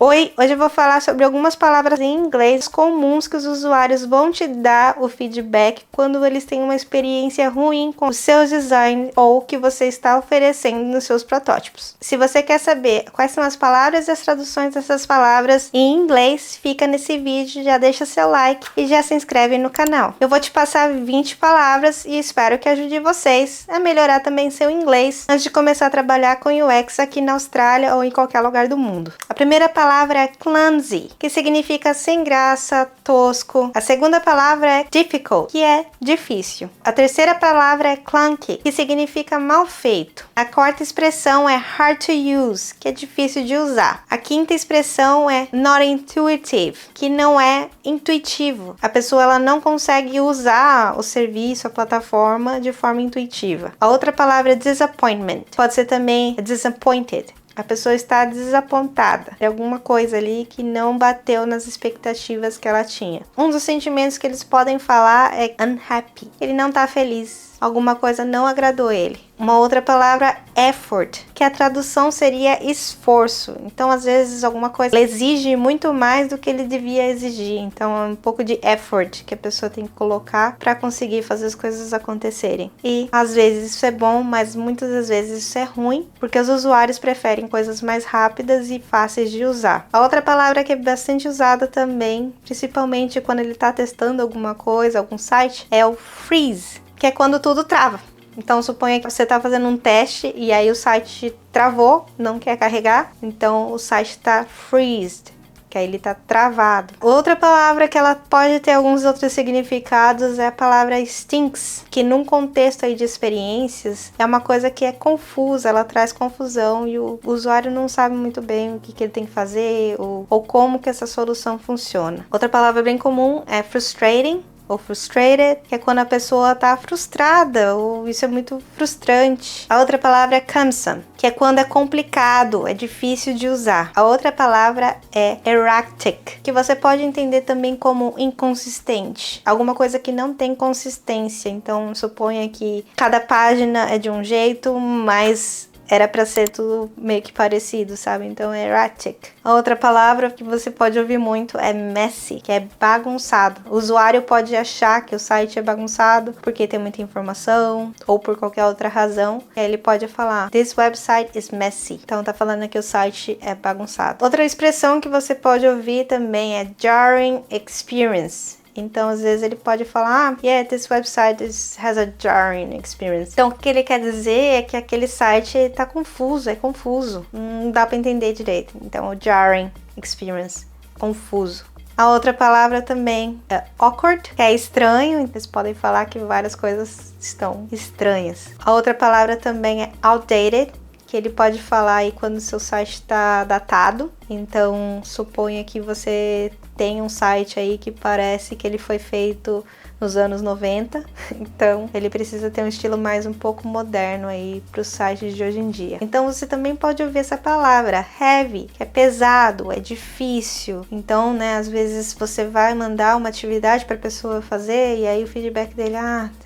Oi, hoje eu vou falar sobre algumas palavras em inglês comuns que os usuários vão te dar o feedback quando eles têm uma experiência ruim com o seu design ou o que você está oferecendo nos seus protótipos. Se você quer saber quais são as palavras e as traduções dessas palavras em inglês, fica nesse vídeo, já deixa seu like e já se inscreve no canal. Eu vou te passar 20 palavras e espero que ajude vocês a melhorar também seu inglês antes de começar a trabalhar com UX aqui na Austrália ou em qualquer lugar do mundo. A primeira palavra é clumsy, que significa sem graça, tosco. A segunda palavra é difficult, que é difícil. A terceira palavra é clunky, que significa mal feito. A quarta expressão é hard to use, que é difícil de usar. A quinta expressão é not intuitive, que não é intuitivo. A pessoa ela não consegue usar o serviço, a plataforma de forma intuitiva. A outra palavra é disappointment, pode ser também disappointed. A pessoa está desapontada de alguma coisa ali que não bateu nas expectativas que ela tinha. Um dos sentimentos que eles podem falar é unhappy. Ele não está feliz. Alguma coisa não agradou ele. Uma outra palavra, effort, que a tradução seria esforço. Então, às vezes, alguma coisa exige muito mais do que ele devia exigir. Então, é um pouco de effort que a pessoa tem que colocar para conseguir fazer as coisas acontecerem. E, às vezes, isso é bom, mas muitas das vezes isso é ruim, porque os usuários preferem coisas mais rápidas e fáceis de usar. A outra palavra que é bastante usada também, principalmente quando ele está testando alguma coisa, algum site, é o freeze, que é quando tudo trava. Então, suponha que você está fazendo um teste e aí o site travou, não quer carregar, então o site está freezed, que aí ele está travado. Outra palavra que ela pode ter alguns outros significados é a palavra stinks, que num contexto aí de experiências é uma coisa que é confusa, ela traz confusão e o usuário não sabe muito bem o que ele tem que fazer ou como que essa solução funciona. Outra palavra bem comum é frustrating, ou frustrated, que é quando a pessoa tá frustrada, ou isso é muito frustrante. A outra palavra é cumbersome, que é quando é complicado, é difícil de usar. A outra palavra é erratic, que você pode entender também como inconsistente, alguma coisa que não tem consistência. Então, suponha que cada página é de um jeito, mas era para ser tudo meio que parecido, sabe? Então é erratic. A outra palavra que você pode ouvir muito é messy, que é bagunçado. O usuário pode achar que o site é bagunçado porque tem muita informação ou por qualquer outra razão. E aí ele pode falar, this website is messy. Então tá falando que o site é bagunçado. Outra expressão que você pode ouvir também é jarring experience. Então, às vezes, ele pode falar, yeah, this website has a jarring experience. Então, o que ele quer dizer é que aquele site tá confuso, é confuso. Não dá para entender direito. Então, o jarring experience, confuso. A outra palavra também é awkward, que é estranho. Vocês podem falar que várias coisas estão estranhas. A outra palavra também é outdated, que ele pode falar aí quando o seu site está datado. Então, suponha que você tem um site aí que parece que ele foi feito nos anos 90, então ele precisa ter um estilo mais um pouco moderno aí para os sites de hoje em dia. Então você também pode ouvir essa palavra heavy, que é pesado, é difícil. Então, né, às vezes você vai mandar uma atividade para a pessoa fazer e aí o feedback dele,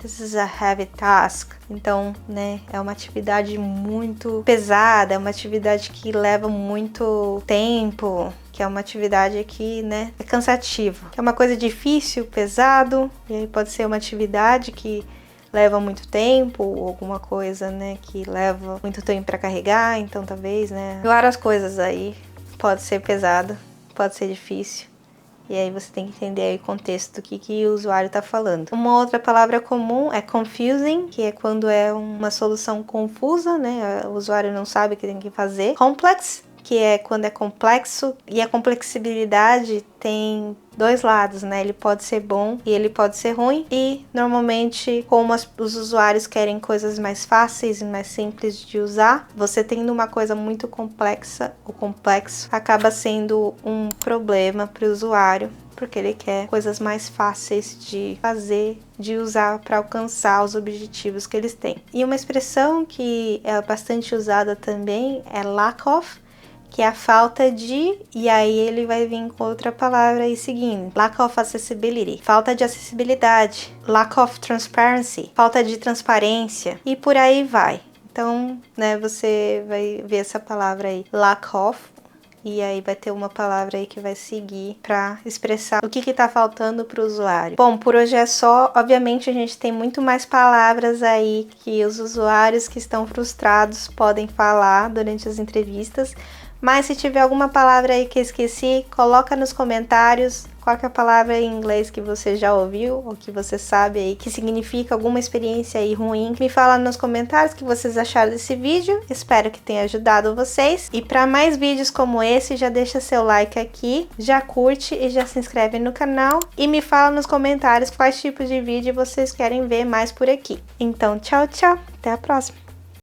this is a heavy task. Então, né, é uma atividade muito pesada, é uma atividade que leva muito tempo, que é uma atividade que, né, é cansativa. É uma coisa difícil, pesado, e aí pode ser uma atividade que leva muito tempo, ou alguma coisa, né, que leva muito tempo para carregar, então talvez, né, várias coisas aí. Pode ser pesado, pode ser difícil. E aí você tem que entender aí o contexto do que o usuário está falando. Uma outra palavra comum é confusing, que é quando é uma solução confusa, né? O usuário não sabe o que tem que fazer. Complex, que é quando é complexo, e a complexibilidade tem dois lados, né? Ele pode ser bom e ele pode ser ruim, e normalmente, como os usuários querem coisas mais fáceis e mais simples de usar, você tendo uma coisa muito complexa, o complexo acaba sendo um problema para o usuário, porque ele quer coisas mais fáceis de fazer, de usar para alcançar os objetivos que eles têm. E uma expressão que é bastante usada também é lack of, que é a falta de, e aí ele vai vir com outra palavra aí seguindo. Lack of accessibility, falta de acessibilidade. Lack of transparency, falta de transparência, e por aí vai. Então, né, você vai ver essa palavra aí, lack of, e aí vai ter uma palavra aí que vai seguir para expressar o que tá faltando para o usuário. Bom, por hoje é só. Obviamente a gente tem muito mais palavras aí que os usuários que estão frustrados podem falar durante as entrevistas, mas se tiver alguma palavra aí que eu esqueci, coloca nos comentários qual que é a palavra em inglês que você já ouviu ou que você sabe aí que significa alguma experiência aí ruim. Me fala nos comentários o que vocês acharam desse vídeo. Espero que tenha ajudado vocês. E para mais vídeos como esse, já deixa seu like aqui, já curte e já se inscreve no canal. E me fala nos comentários quais tipos de vídeo vocês querem ver mais por aqui. Então, tchau, tchau. Até a próxima.